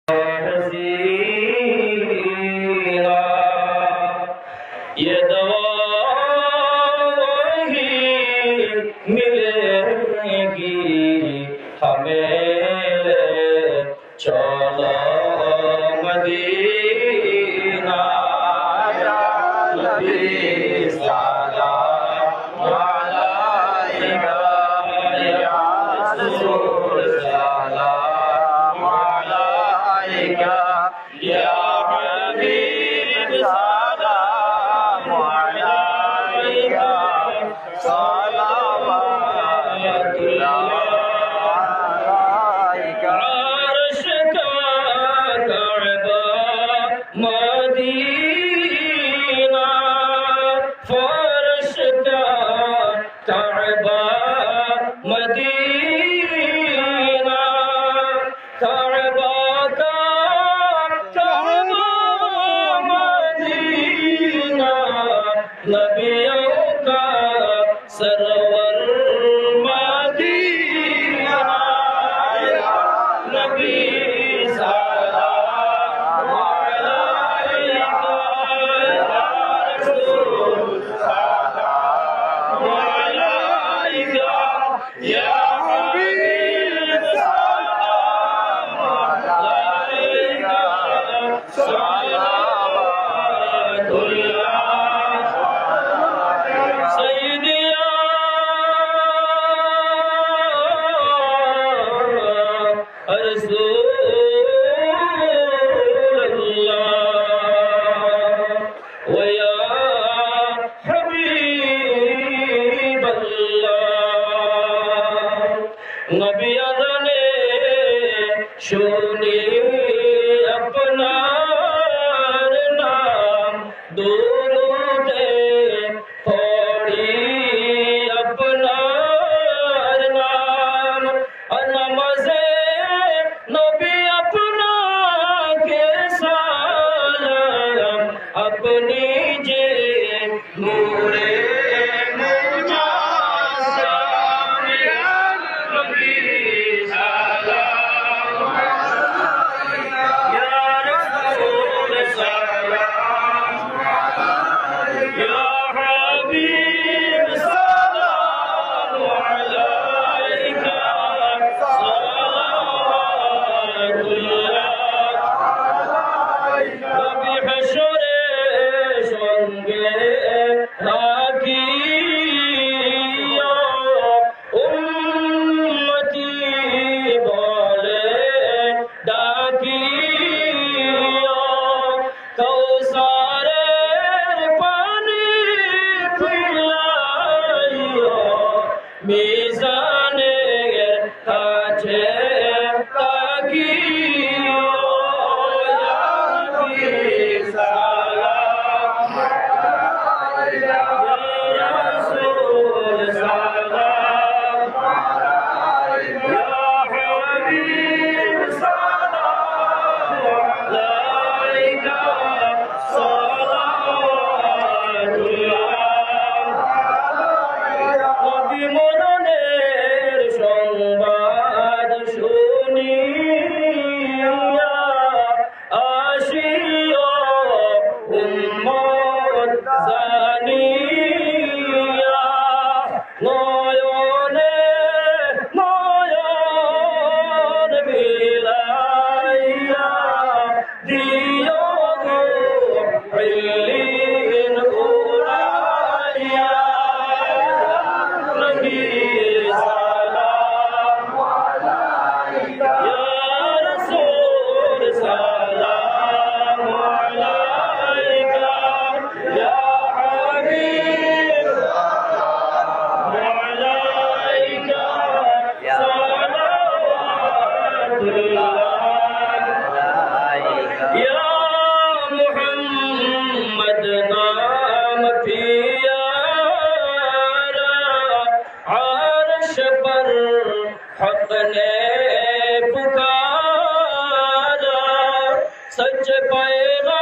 हसीना ये दवा वही मिलेगी हमें चलो मदीना या नबी सलाम अलैका या रसूल सलाम अलैका या हबीब सलाम अलैका सलावतुल्लाह अर्श का कअबा मदीना फर्श का कअबा मदीना कअबा का कअबा मदीना नबियों का सरवर मदीना या नबी सलाम अलैका या रसूल सलाम अलैका या हबीब सलाम अलैका सलावतुल्लाह सय्यदिया रसूलल्लाह व या हबीबल्लाह नबी अज़ने शुनी अपनार नाम दुरूदे पढ़ी अपनार नाम नमज़े नबी अपना के सालम अपनी जे नूरे मुजासम या नबी सलाम या रसूल सलाम या हबीब सलाम अलैका सलावतुल्लाह नबी हशरे সঙ্গে রাখিও উম্মতি বলে ডাকিও কৌসারের পানি পিলাইও মিজানের কাছে তাকিও ইয়া নবী সালাম या रसूल सलाम या हबीब सलाम अलैका सलावतुल्लाह नबी মরণের সংবাদ শুনিয়া আসিও উম্মত জানিয়া নয়নে নয়ন মিলাইয়া দিও গো ইল্লিন উড়াইয়া নবী সালাম আলাইকা ইয়া রাসূল সালাম আলাইকা ইয়া حبيب عليك صلوات الله يا محمد نام پیارا عرش پر حق نے پکارا سچ پیغام